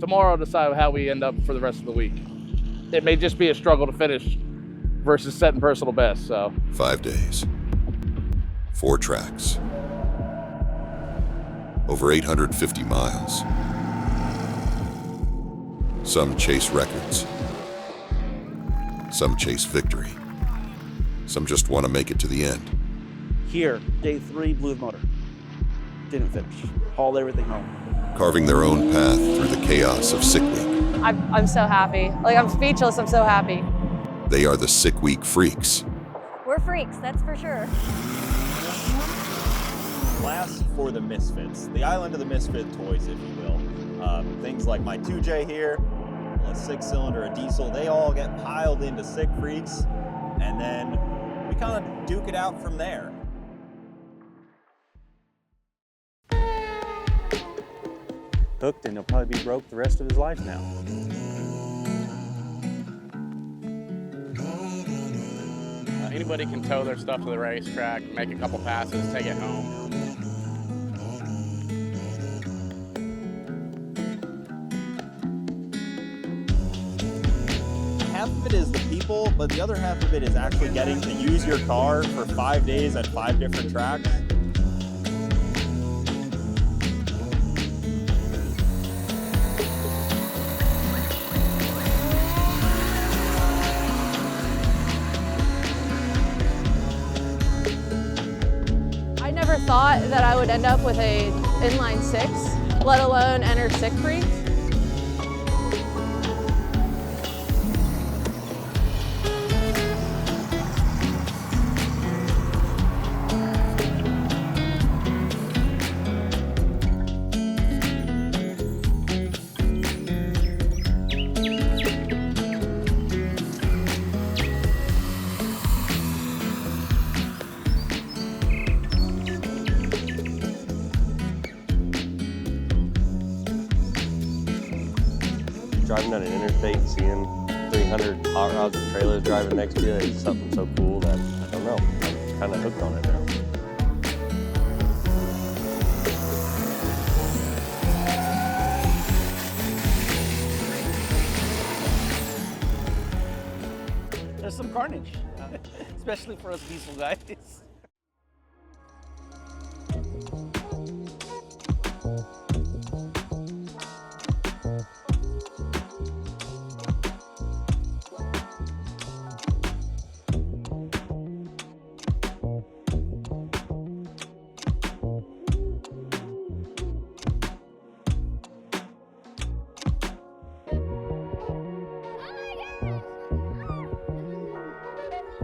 tomorrow I'll decide how we end up for the rest of the week. It may just be a struggle to finish versus setting personal best, so. 5 days, 4 tracks, over 850 miles. Some chase records, some chase victory, some just want to make it to the end. Here, day 3, blew the motor. Didn't finish. Hauled everything home. Carving their own path through the chaos of Sick Week. I'm so happy. Like, I'm speechless, I'm so happy. They are the Sick Week freaks. We're freaks, that's for sure. Class for the misfits. The island of the misfit toys, if you will. Things like my 2J here, a 6-cylinder, a diesel, they all get piled into Sick Freaks, and then we kind of duke it out from there. Hooked, and he'll probably be broke the rest of his life now. Anybody can tow their stuff to the racetrack, make a couple passes, take it home. Half of it is the people, but the other half of it is actually getting to use your car for 5 days at 5 different tracks. I never thought that I would end up with a inline 6, let alone enter Sick Freaks. Driving down an interstate and seeing 300 hot rods and trailers driving next to you is something so cool that, I don't know, I'm kind of hooked on it now. There's some carnage, especially for us diesel guys.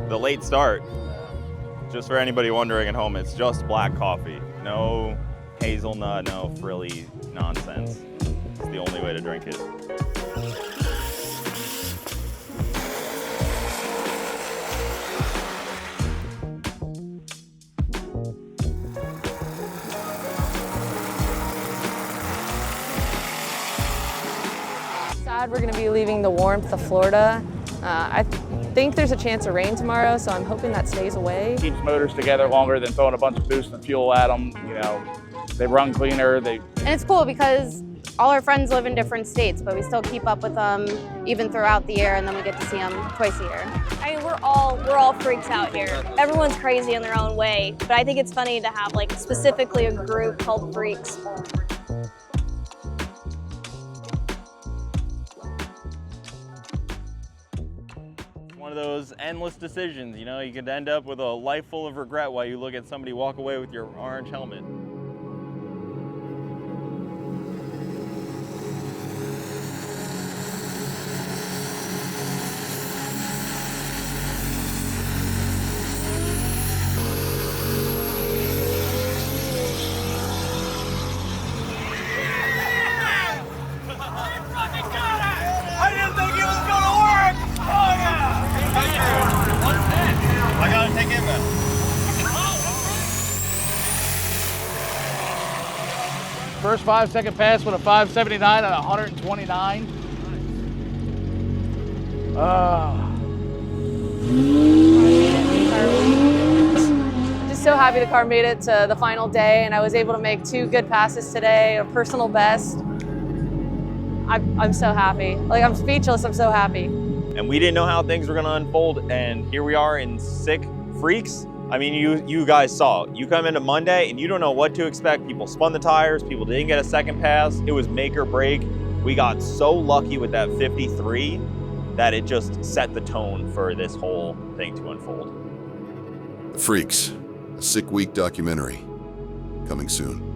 The late start, just for anybody wondering at home, it's just black coffee. No hazelnut, no frilly nonsense. It's the only way to drink it. Sad we're going to be leaving the warmth of Florida. I think there's a chance of rain tomorrow, so I'm hoping that stays away. Keeps motors together longer than throwing a bunch of boost and fuel at them. You know, they run cleaner. And it's cool because all our friends live in different states, but we still keep up with them even throughout the year, and then we get to see them twice a year. I mean, we're all freaks out here. Everyone's crazy in their own way, but I think it's funny to have like specifically a group called Freaks. One of those endless decisions, you know, you could end up with a life full of regret while you look at somebody walk away with your orange helmet. First 5-second pass with a 579 at 129. Just so happy the car made it to the final day, and I was able to make 2 good passes today, a personal best. I'm so happy. Like, I'm speechless. I'm so happy. And we didn't know how things were going to unfold, and here we are in Sick Freaks. I mean, you guys saw, you come into Monday and you don't know what to expect. People spun the tires, people didn't get a second pass. It was make or break. We got so lucky with that 53 that it just set the tone for this whole thing to unfold. The Freaks, a Sick Week documentary, coming soon.